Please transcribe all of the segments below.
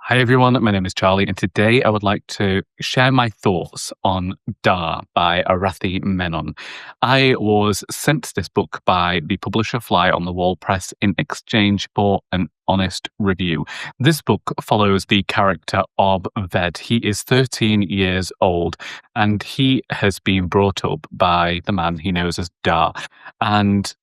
Hi everyone, my name is Charlie, and today I would like to share my thoughts on Dar by Arathi Menon. I was sent this book by the publisher Fly on the Wall Press in exchange for an honest review. This book follows the character of Ved. He is 13 years old, and he has been brought up by the man he knows as Dar. And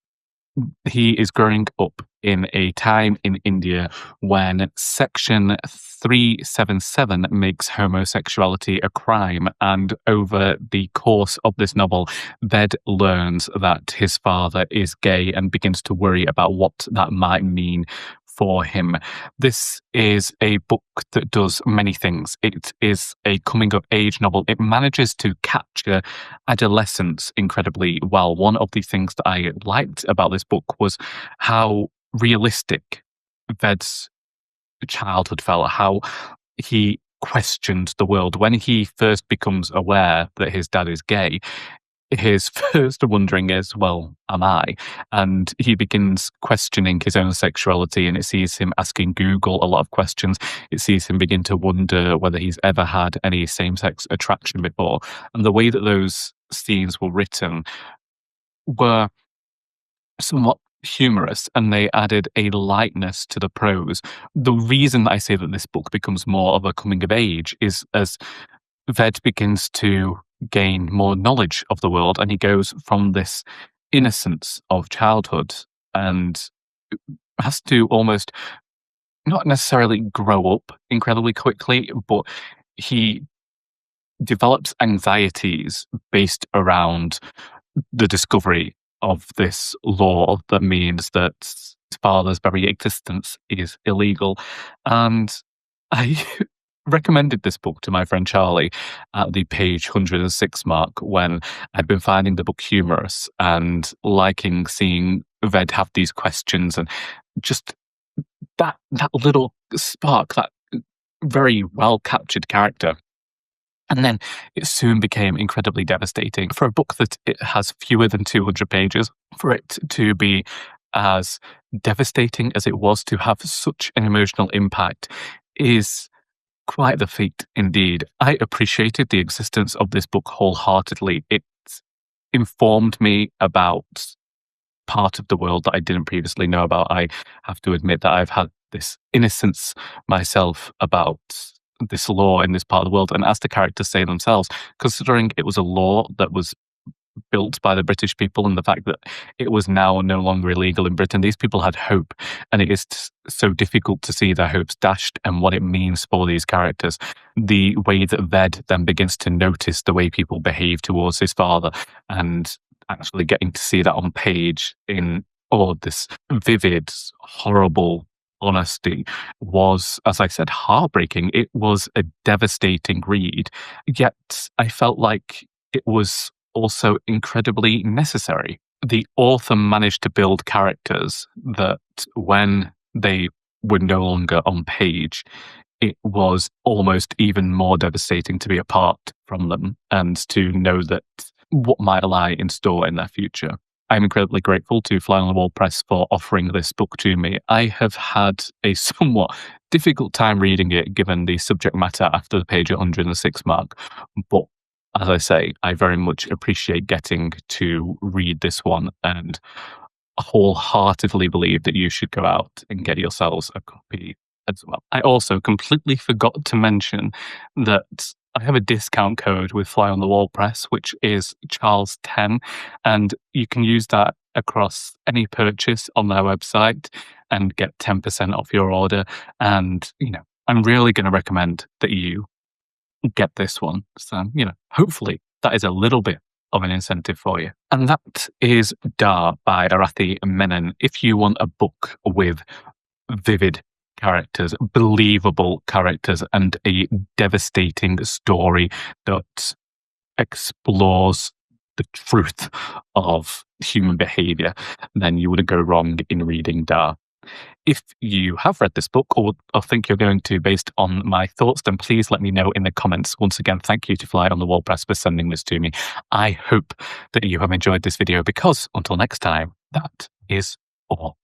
he is growing up in a time in India when Section 377 makes homosexuality a crime. And over the course of this novel, Ved learns that his father is gay and begins to worry about what that might mean for him. This is a book that does many things. It is a coming of age novel. It manages to capture adolescence incredibly well. One of the things that I liked about this book was how realistic Ved's childhood felt, how he questioned the world. When he first becomes aware that his dad is gay, his first wondering is, well, am I? And he begins questioning his own sexuality, and it sees him asking Google a lot of questions. It sees him begin to wonder whether he's ever had any same-sex attraction before. And the way that those scenes were written were somewhat humorous, and they added a lightness to the prose. The reason I say that this book becomes more of a coming of age is as Ved begins to gain more knowledge of the world, and he goes from this innocence of childhood and has to almost not necessarily grow up incredibly quickly, but he develops anxieties based around the discovery of this law that means that his father's very existence is illegal. And I recommended this book to my friend Charlie at the page 106 mark when I'd been finding the book humorous and liking seeing Ved have these questions, and just that little spark, that very well captured character. And then it soon became incredibly devastating. For a book that it has fewer than 200 pages, for it to be as devastating as it was, to have such an emotional impact, is quite the feat indeed. I appreciated the existence of this book wholeheartedly. It informed me about part of the world that I didn't previously know about. I have to admit that I've had this innocence myself about this law in this part of the world. And as the characters say themselves, considering it was a law that was built by the British people and the fact that it was now no longer illegal in Britain, these people had hope, and it is so difficult to see their hopes dashed and what it means for these characters. The way that Ved then begins to notice the way people behave towards his father, and actually getting to see that on page in all of this vivid, horrible honesty was, as I said, heartbreaking. It was a devastating read, yet I felt like it was also incredibly necessary. The author managed to build characters that when they were no longer on page, it was almost even more devastating to be apart from them and to know that what might lie in store in their future. I'm incredibly grateful to Fly on the Wall Press for offering this book to me. I have had a somewhat difficult time reading it, given the subject matter after the page 106 mark, but as I say, I very much appreciate getting to read this one, and wholeheartedly believe that you should go out and get yourselves a copy as well. I also completely forgot to mention that I have a discount code with Fly on the Wall Press, which is Charles10, and you can use that across any purchase on their website and get 10% off your order. And, I'm really going to recommend that you get this one. So, hopefully that is a little bit of an incentive for you. And that is Dar by Arathi Menon. If you want a book with vivid characters, believable characters, and a devastating story that explores the truth of human behavior, then you wouldn't go wrong in reading Dar. If you have read this book or think you're going to based on my thoughts, then please let me know in the comments. Once again, thank you to Fly on the Wall Press for sending this to me. I hope that you have enjoyed this video, because until next time, that is all.